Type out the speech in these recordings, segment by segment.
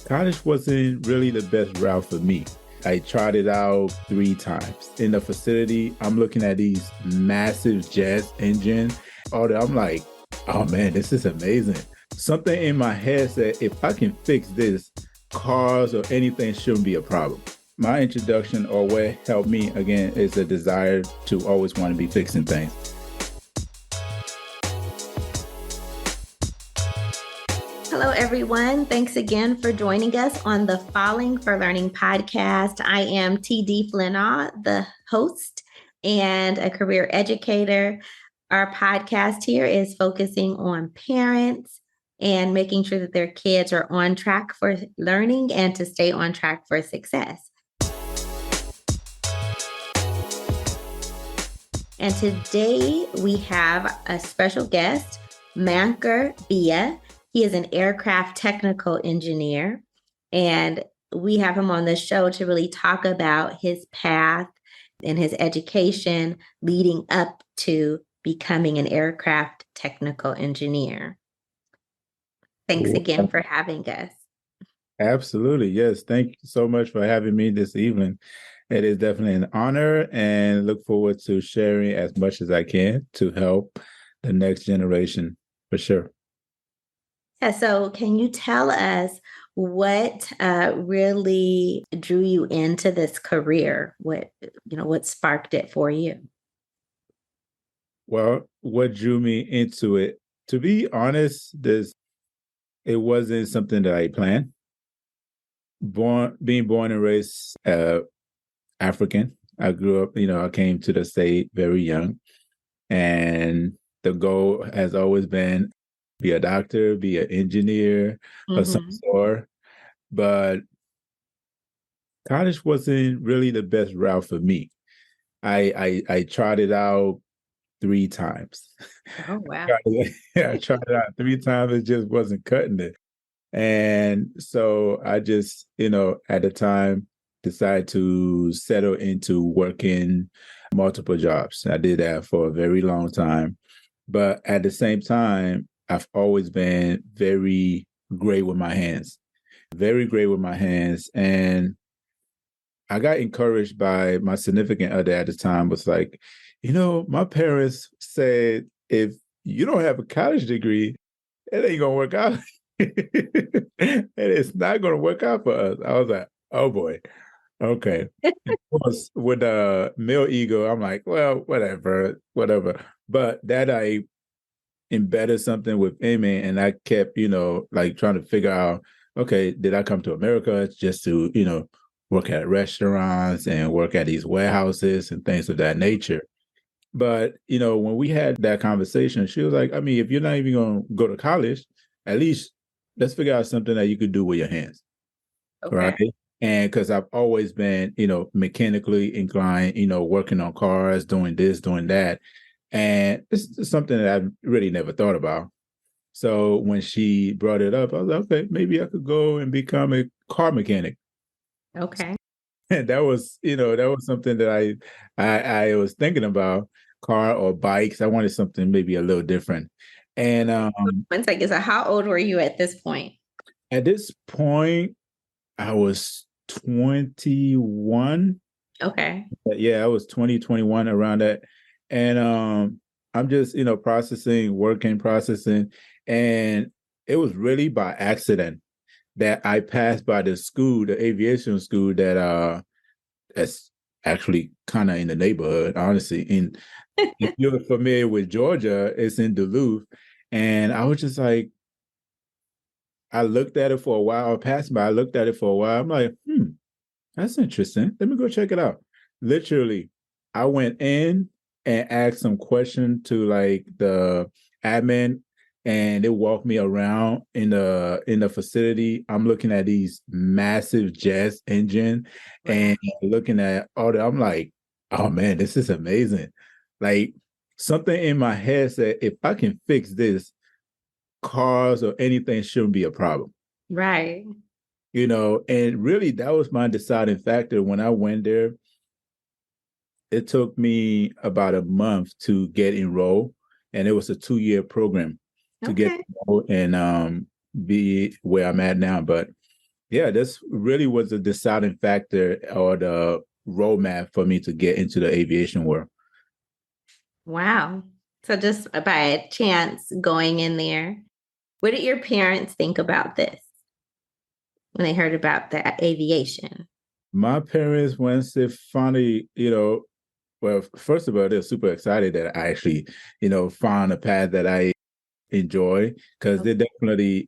College wasn't really the best route for me. I tried it out 3 times. In the facility, I'm looking at these massive jet engines. I'm like, oh man, this is amazing. Something in my head said, if I can fix this, cars or anything shouldn't be a problem. My introduction or what helped me again is a desire to always want to be fixing things. Hello, everyone. Thanks again for joining us on the Falling for Learning podcast. I am TD Flinnaw, the host and a career educator. Our podcast here is focusing on parents and making sure that their kids are on track for learning and to stay on track for success. And today we have a special guest, Manker Biah. He is an aircraft technical engineer, and we have him on the show to really talk about his path and his education leading up to becoming an aircraft technical engineer. Thanks again for having us. Absolutely. Yes. Thank you so much for having me this evening. It is definitely an honor and look forward to sharing as much as I can to help the next generation for sure. Yeah, so can you tell us what really drew you into this career? What sparked it for you? Well, what drew me into it, to be honest, it wasn't something that I planned. Being born and raised African, I grew up, I came to the state very young, and the goal has always been be a doctor, be an engineer of some sort. But college wasn't really the best route for me. I tried it out 3 times. Oh, wow. I tried it out 3 times. It just wasn't cutting it. And so I just, at the time decided to settle into working multiple jobs. I did that for a very long time. But at the same time, I've always been very great with my hands, very great with my hands. And I got encouraged by my significant other at the time, was like, my parents said, if you don't have a college degree, it ain't going to work out. And it's not going to work out for us. I was like, oh boy. Okay. With a male ego, I'm like, well, whatever. But that I embedded something within me, and I kept, trying to figure out, okay, did I come to America just to, work at restaurants and work at these warehouses and things of that nature? But, when we had that conversation, she was like, I mean, if you're not even going to go to college, at least let's figure out something that you could do with your hands. Okay. Right. And because I've always been, mechanically inclined, working on cars, doing this, doing that. And it's something that I've really never thought about. So when she brought it up, I was like, okay, maybe I could go and become a car mechanic. Okay. And that was something that I was thinking about, car or bikes. I wanted something maybe a little different. And one second. So how old were you at this point? At this point, I was 21. Okay. Yeah, I was 21 around that. And I'm just, processing. And it was really by accident that I passed by the school, the aviation school that's actually kind of in the neighborhood, honestly. And if you're familiar with Georgia, it's in Duluth. And I was just like, I looked at it for a while. I passed by, I looked at it for a while. I'm like, that's interesting. Let me go check it out. Literally, I went in and asked some questions to like the admin, and they walked me around in the facility. I'm looking at these massive jet engine and looking at all that. I'm like, oh man, this is amazing. Like something in my head said, if I can fix this, cars or anything shouldn't be a problem. Right. And really that was my deciding factor when I went there. It took me about a month to get enrolled, and it was a 2-year program to get enrolled and be where I'm at now. But Yeah, this really was the deciding factor or the roadmap for me to get into the aviation world. Wow. So just by chance going in there, what did your parents think about this when they heard about the aviation? My parents, once they finally, well, first of all, they're super excited that I actually, found a path that I enjoy because they definitely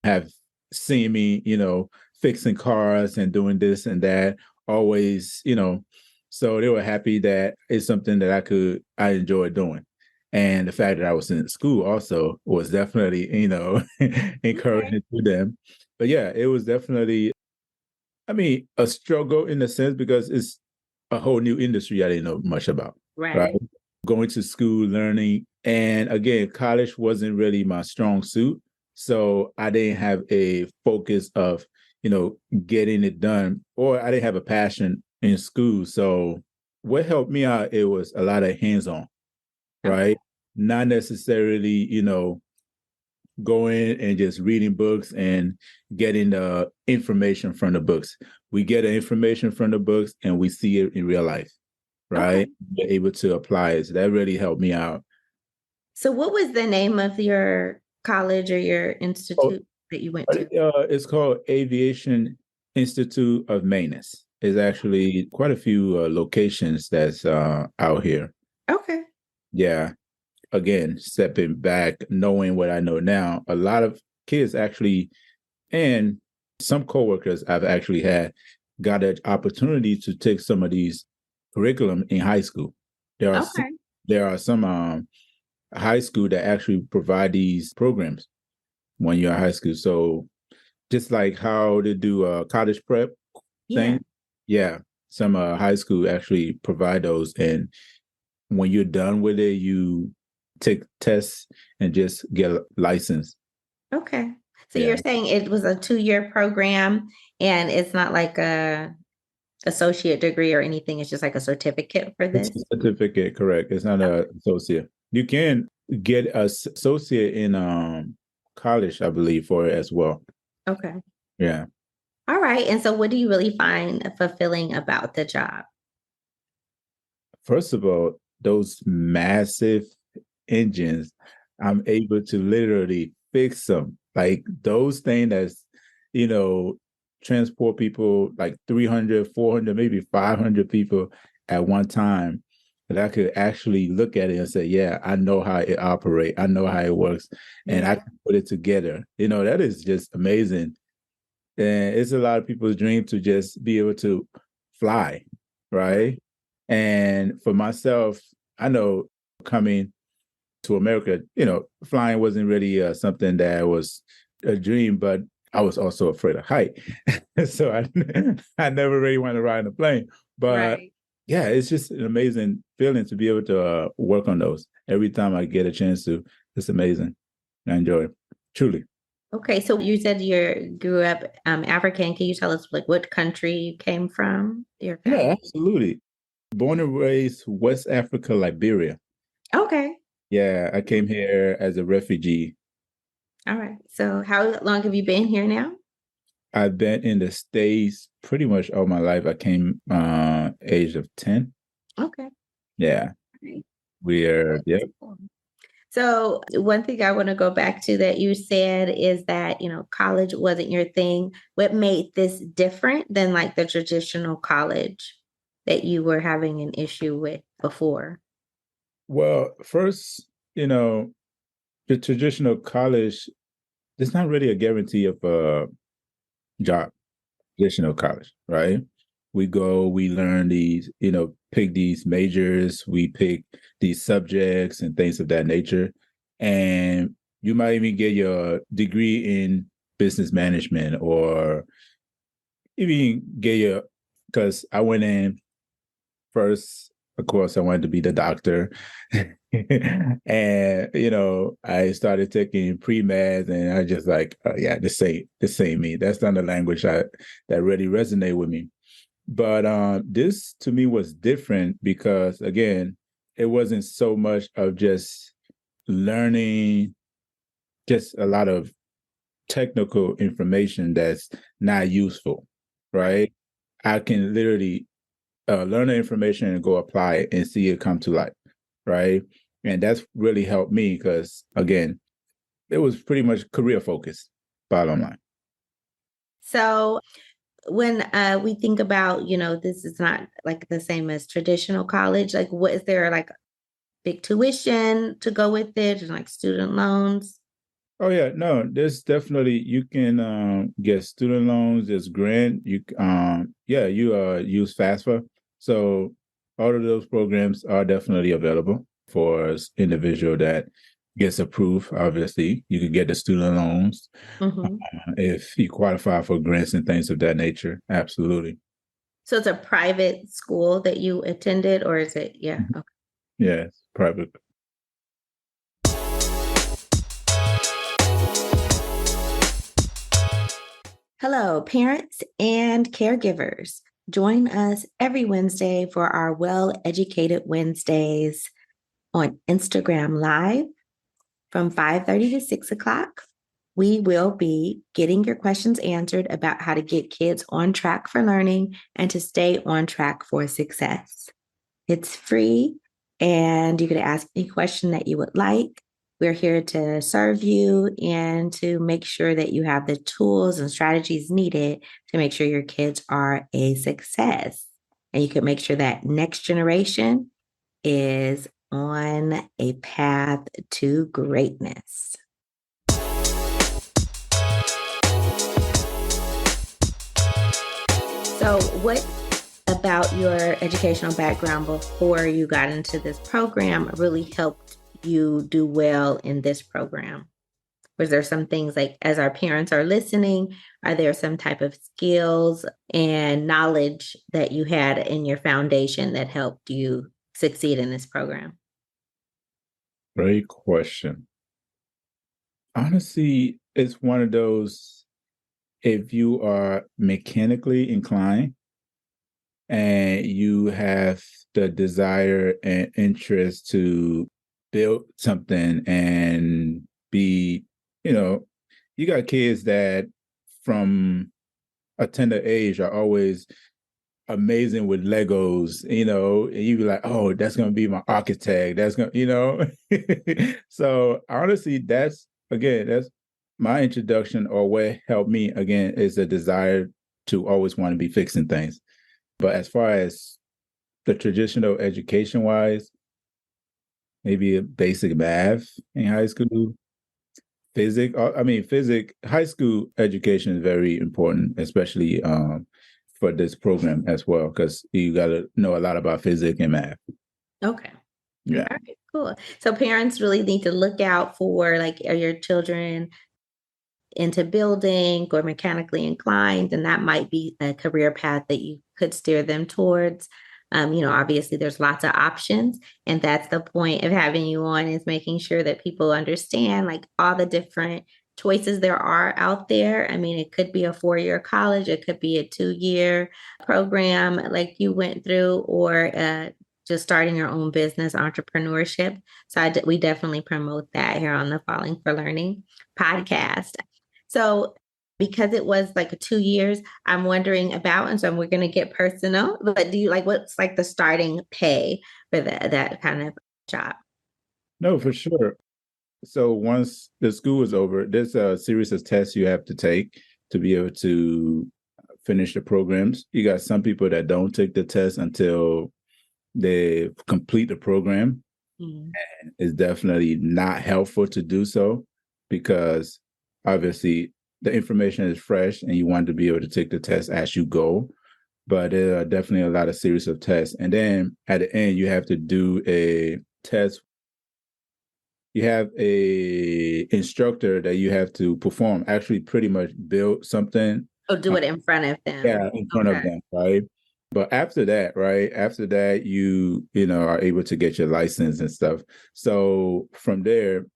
have seen me, fixing cars and doing this and that, always, so they were happy that it's something that I enjoy doing. And the fact that I was in school also was definitely, Okay. encouraging to them. But yeah, it was definitely, I mean, a struggle in a sense because it's a whole new industry I didn't know much about, right? Right. Going to school, learning. And again, college wasn't really my strong suit. So I didn't have a focus of, getting it done, or I didn't have a passion in school. So what helped me out, it was a lot of hands-on, Okay. right? Not necessarily, going and just reading books and getting the information from the books. We get the information from the books and we see it in real life, Okay. right? We're able to apply it. So that really helped me out. So what was the name of your college or your Oh, institute that you went to? it's called Aviation Institute of Maintenance. There's actually quite a few locations that's out here. Okay. Yeah. Again, stepping back, knowing what I know now, a lot of kids actually, and some coworkers I've actually had, got an opportunity to take some of these curriculum in high school. There are some, Okay. there are some high school that actually provide these programs when you're in high school. So just like how they do a college prep Yeah. thing, yeah, some high school actually provide those. And when you're done with it, you take tests and just get a license. Okay. So you're Yeah, saying it was a 2-year program and it's not like a associate degree or anything. It's just like a certificate for it's this. a certificate, correct? It's not a associate. You can get a associate in college, I believe, for it as well. Okay. Yeah. All right. And so what do you really find fulfilling about the job? First of all, those massive engines, I'm able to literally fix them. Like those things that's, you know, transport people like 300, 400, maybe 500 people at one time. That I could actually look at it and say, yeah, I know how it operates. I know how it works. And I Yeah. can put it together. That is just amazing. And it's a lot of people's dream to just be able to fly, Right. right? And for myself, I know coming to America, flying wasn't really something that was a dream, but I was also afraid of height. So I never really wanted to ride in a plane. But Right. yeah, it's just an amazing feeling to be able to work on those. Every time I get a chance to, it's amazing. I enjoy it, truly. Okay. So you said you grew up African. Can you tell us like what country you came from? Your family? Yeah, absolutely. Born and raised West Africa, Liberia. Okay. Yeah, I came here as a refugee. All right. So how long have you been here now? I've been in the States pretty much all my life. I came age of 10. Okay. Yeah. Right. Yeah. Cool. So one thing I want to go back to that you said is that, college wasn't your thing. What made this different than like the traditional college that you were having an issue with before? Well, first, the traditional college, there's not really a guarantee of a job, traditional college, right? We go, we learn these, pick these majors, we pick these subjects and things of that nature. And you might even get your degree in business management or even get your, because I went in first, of course, I wanted to be the doctor. And, I started taking pre-med and I just like, yeah, this ain't me. That's not the language that really resonate with me. But this to me was different because again, it wasn't so much of just learning just a lot of technical information that's not useful, right? I can literally learn the information and go apply it and see it come to life, right? And that's really helped me because, again, it was pretty much career focused, bottom line. So when we think about, this is not like the same as traditional college, like what is there like big tuition to go with it and like student loans? Oh yeah, no, there's definitely you can get student loans, there's grant, you use FAFSA. So all of those programs are definitely available for an individual that gets approved. Obviously, you can get the student loans if you qualify for grants and things of that nature. Absolutely. So it's a private school that you attended, or is it? Yeah. Okay. Yeah, it's private. Hello, parents and caregivers. Join us every Wednesday for our Well Educated Wednesdays on Instagram Live from 5:30 to 6 o'clock. We will be getting your questions answered about how to get kids on track for learning and to stay on track for success. It's free, and you can ask any question that you would like. We're here to serve you and to make sure that you have the tools and strategies needed to make sure your kids are a success. And you can make sure that next generation is on a path to greatness. So, what about your educational background before you got into this program really helped you do well in this program? Was there some things like, as our parents are listening, are there some type of skills and knowledge that you had in your foundation that helped you succeed in this program? Great question. Honestly, it's one of those, if you are mechanically inclined and you have the desire and interest to build something and be, you got kids that from a tender age are always amazing with Legos, and you be like, oh, that's going to be my architect. That's going to. So honestly, that's my introduction, or what helped me again is a desire to always want to be fixing things. But as far as the traditional education wise, maybe a basic math in high school, high school education is very important, especially for this program as well, because you got to know a lot about physics and math. Okay. Yeah. All right, cool. So parents really need to look out for, like, are your children into building or mechanically inclined? And that might be a career path that you could steer them towards. Obviously there's lots of options, and that's the point of having you on, is making sure that people understand like all the different choices there are out there. I mean, it could be a 4-year college, it could be a 2-year program like you went through, or just starting your own business, entrepreneurship. So we definitely promote that here on the Falling for Learning podcast. So because it was like 2 years, I'm wondering about, and so we're going to get personal, but do you like, what's like the starting pay for that kind of job? No, for sure. So once the school is over, there's a series of tests you have to take to be able to finish the programs. You got some people that don't take the test until they complete the program. And it's definitely not helpful to do so, because obviously the information is fresh and you want to be able to take the test as you go. But there are definitely a lot of series of tests. And then at the end, you have to do a test. You have a instructor that you have to perform, actually pretty much build something. Oh, do it in front of them. Yeah, in front of them, right? But after that, right? After that, you are able to get your license and stuff. So from there,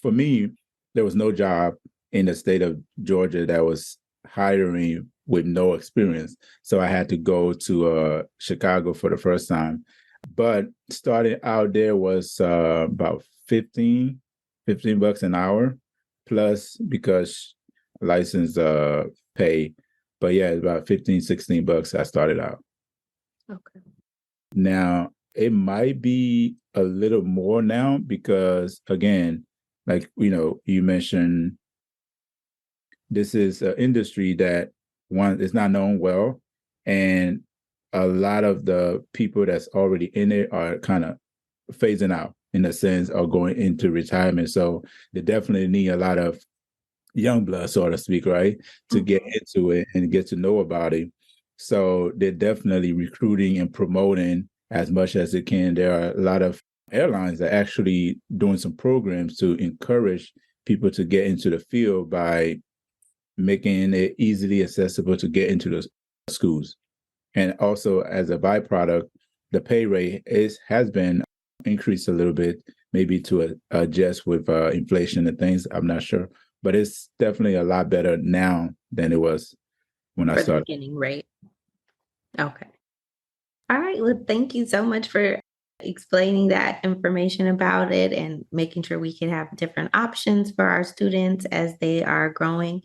for me, there was no job in the state of Georgia that was hiring with no experience. So I had to go to Chicago for the first time. But starting out there was about $15 an hour. plus because license pay. But yeah, it's about 15, $16 I started out. Okay. Now, it might be a little more now because, again, like, you mentioned this is an industry that one is not known well, and a lot of the people that's already in it are kind of phasing out in a sense or going into retirement. So they definitely need a lot of young blood, so to speak, right, to get into it and get to know about it. So they're definitely recruiting and promoting as much as they can. There are a lot of airlines that are actually doing some programs to encourage people to get into the field by making it easily accessible to get into the schools. And also, as a byproduct, the pay rate has been increased a little bit, maybe to adjust with inflation and things. I'm not sure, but it's definitely a lot better now than it was when I For the started. beginning rate. Okay. All right. Well, thank you so much for explaining that information about it and making sure we can have different options for our students as they are growing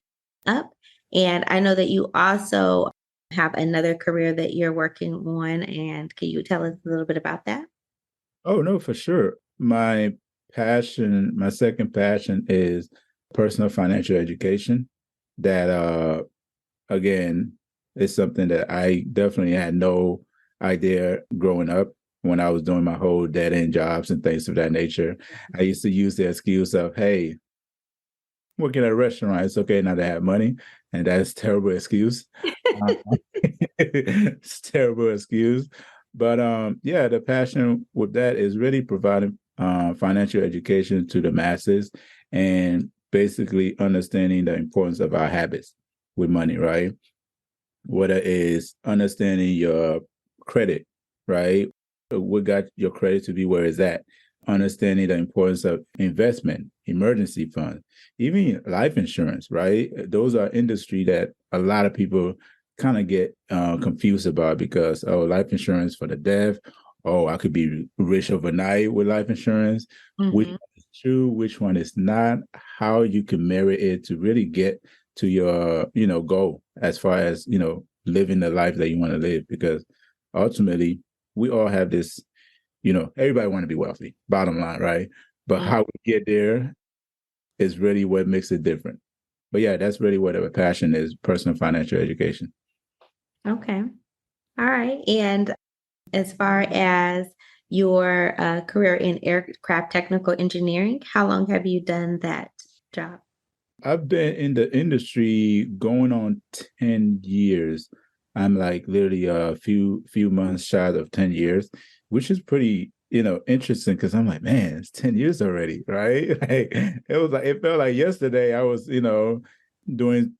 up. And I know that you also have another career that you're working on. And can you tell us a little bit about that? Oh, no, for sure. My second passion is personal financial education. That again, is something that I definitely had no idea growing up when I was doing my whole dead end jobs and things of that nature. I used to use the excuse of, hey, working at a restaurant, it's okay not to have money. And that's a terrible excuse. Uh, it's a terrible excuse. But yeah, the passion with that is really providing financial education to the masses and basically understanding the importance of our habits with money, right? Whether it's understanding your credit, right? What got your credit to be where it's at? Understanding the importance of investment, emergency funds, even life insurance, right? Those are industry that a lot of people kind of get confused about because, oh, life insurance for the deaf. Oh, I could be rich overnight with life insurance. Which Mm-hmm. one is true? Which one is not? How you can marry it to really get to your goal as far as living the life that you want to live, because ultimately we all have this, everybody want to be wealthy, bottom line, right? But how we get there is really what makes it different. But yeah, that's really what our passion is: personal financial education. Okay. All right. And as far as your career in aircraft technical engineering, how long have you done that job? I've been in the industry going on 10 years. I'm like literally a few months shy of 10 years, which is pretty, interesting because I'm like, man, it's 10 years already, right? It felt like yesterday I was, doing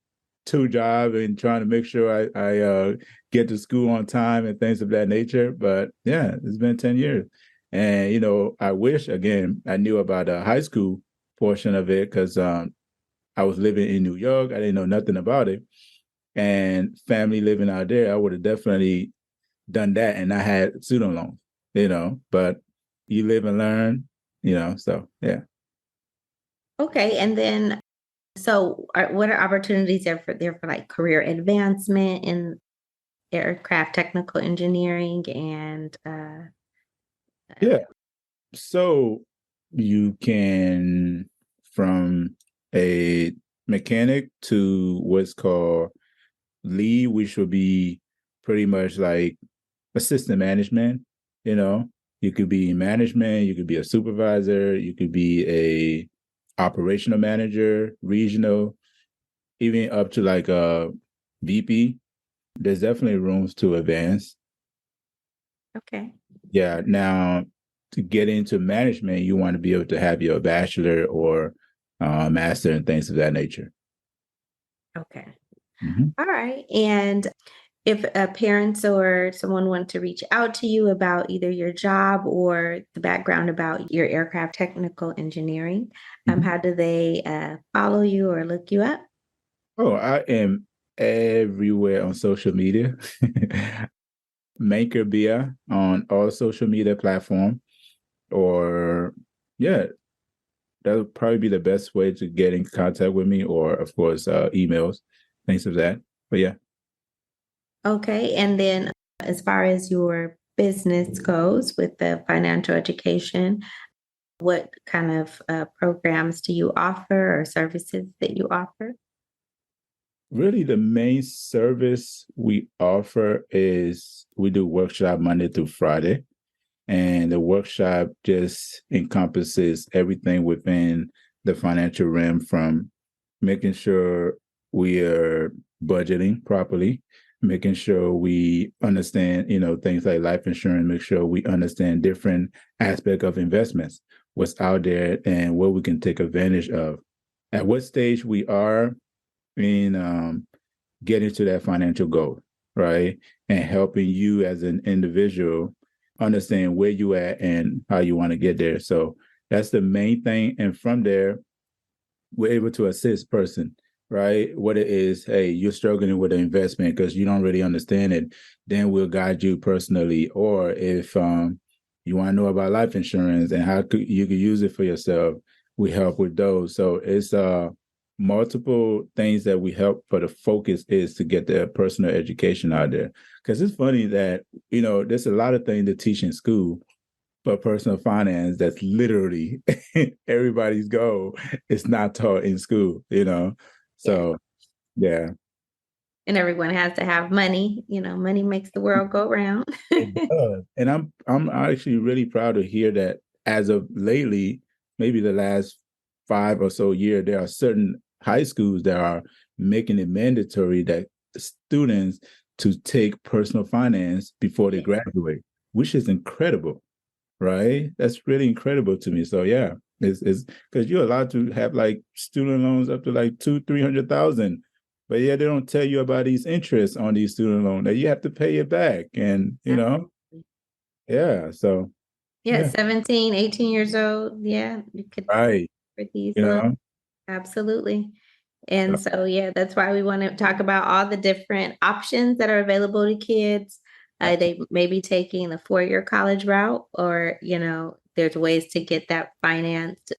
two jobs and trying to make sure I get to school on time and things of that nature. But yeah, it's been 10 years. And, I wish, again, I knew about the high school portion of it because I was living in New York. I didn't know nothing about it. And family living out there, I would have definitely done that. And I had student loans, but you live and learn, so yeah. Okay. And then, so what are opportunities there for like career advancement in aircraft technical engineering and Yeah. So you can, from a mechanic to what's called lead, which will be pretty much like assistant management, you know. You could be in management, you could be a supervisor, you could be a operational manager, regional, even up to like a VP. There's definitely rooms to advance. okay. Yeah. Now, to get into management, you want to be able to have your bachelor or master and things of that nature. Okay. Mhm. All right. And if parents or someone wanted to reach out to you about either your job or the background about your aircraft technical engineering, Mhm. how do they follow you or look you up? Oh, I am everywhere on social media. Manker Biah on all social media platform, or yeah, that would probably be the best way to get in contact with me, or of course, emails, things of that. But yeah. Okay. And then as far as your business goes with the financial education, what kind of programs do you offer or services that you offer? Really, the main service we offer is we do workshop Monday through Friday. And the workshop just encompasses everything within the financial realm, from making sure we are budgeting properly, making sure we understand, things like life insurance, make sure we understand different aspects of investments, what's out there and what we can take advantage of. At what stage we are in getting to that financial goal, right? And helping you as an individual understand where you at and how you want to get there. So that's the main thing. And from there, we're able to assist person, right? What it is, hey, you're struggling with an investment because you don't really understand it, then we'll guide you personally. Or if you want to know about life insurance and how you could use it for yourself, we help with those. So it's multiple things that we help, but the focus is to get the personal education out there. Because it's funny that, there's a lot of things to teach in school, but personal finance, that's literally everybody's goal. It's not taught in school. Yeah. So, yeah. And everyone has to have money. Money makes the world go round. It does. And I'm actually really proud to hear that as of lately, maybe the last 5 or so years, there are certain high schools that are making it mandatory that students to take personal finance before they graduate, which is incredible, right? That's really incredible to me. So yeah, it's because you're allowed to have like student loans up to like 200,000-300,000. But yeah, they don't tell you about these interests on these student loans that you have to pay it back. And, yeah. So, Yeah, yeah. 17, 18 years old. Yeah, you could Right. for these You loans. know, Absolutely. And so, yeah, that's why we want to talk about all the different options that are available to kids. They may be taking the 4-year college route, or, there's ways to get that financed.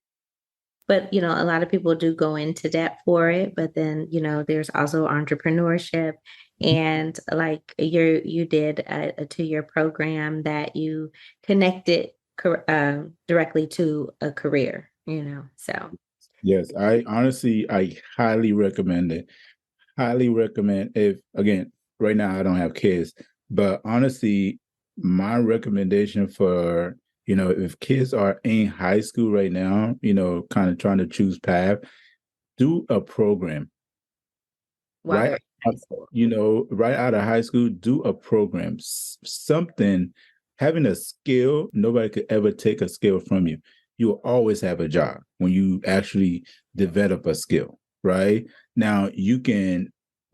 But, a lot of people do go into debt for it. But then, there's also entrepreneurship. And like you did a 2-year program that you connected directly to a career. So. yes, I highly recommend it. Highly recommend. If again, right now I don't have kids, but honestly, my recommendation for, if kids are in high school right now, kind of trying to choose path, do a program While right they're in high school. right out of high school. Do a program, something. Having a skill, nobody could ever take a skill from you. You will always have a job when you actually develop a skill. Right now, you can,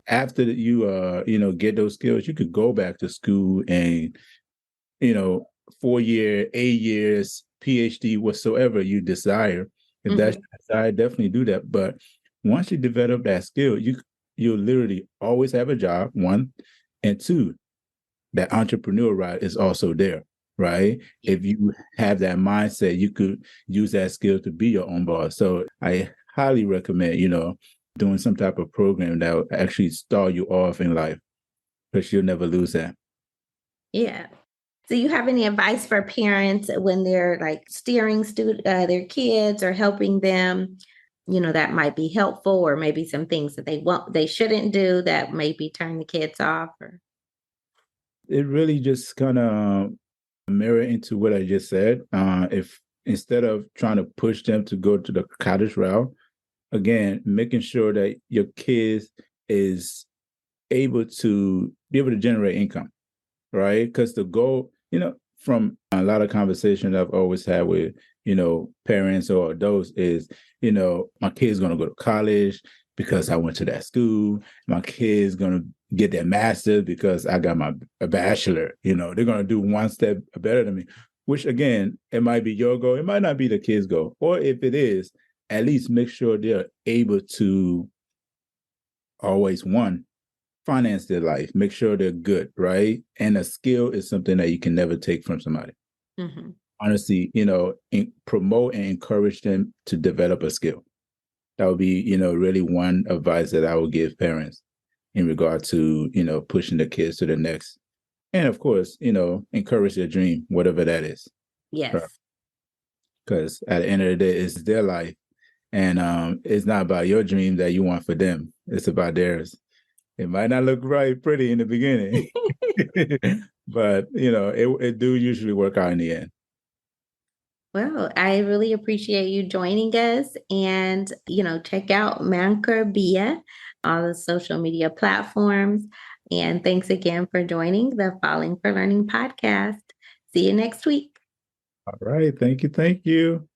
after you get those skills, you could go back to school and, you know 4 year, 8 years, PhD, whatsoever you desire. If that's Mhm. your desire, definitely do that. But once you develop that skill, you'll literally always have a job, one, and two, that entrepreneur ride is also there, right? If you have that mindset, you could use that skill to be your own boss. So I highly recommend, doing some type of program that will actually start you off in life, because you'll never lose that. Yeah. So you have any advice for parents when they're like steering their kids or helping them, that might be helpful, or maybe some things that they shouldn't do that maybe turn the kids off or. It really just kind of mirror into what I just said. If instead of trying to push them to go to the cottage route, again, making sure that your kids is able to generate income, right? Because the goal, from a lot of conversations I've always had with, parents or adults is, my kid's going to go to college because I went to that school. My kid's going to get their master's because I got a bachelor. They're going to do one step better than me, which again, it might be your goal. It might not be the kid's goal. Or if it is, at least make sure they're able to always, one, finance their life, make sure they're good, right? And a skill is something that you can never take from somebody. Mhm. honestly, promote and encourage them to develop a skill. That would be, really one advice that I would give parents in regard to, pushing the kids to the next. And of course, encourage their dream, whatever that is. Yes. Because at the end of the day, it's their life. And it's not about your dream that you want for them. It's about theirs. It might not look right pretty in the beginning, but it do usually work out in the end. Well, I really appreciate you joining us, and check out Manker Biah on the social media platforms. And thanks again for joining the Falling for Learning podcast. See you next week. All right. Thank you. Thank you.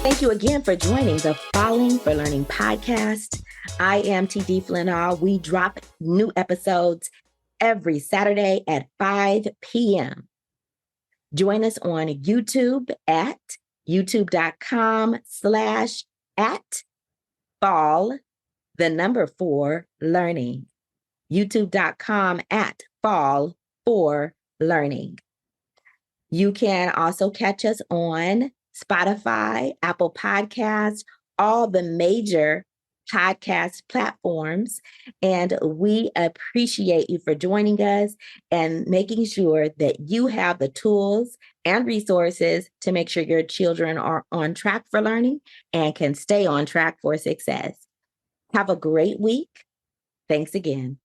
Thank you again for joining the Falling for Learning podcast. I am TD Flinall. We drop new episodes every Saturday at 5 p.m. Join us on YouTube at youtube.com/@fall4learning. youtube.com/fall4learning. You can also catch us on Spotify, Apple Podcasts, all the major podcast platforms. And we appreciate you for joining us and making sure that you have the tools and resources to make sure your children are on track for learning and can stay on track for success. Have a great week. Thanks again.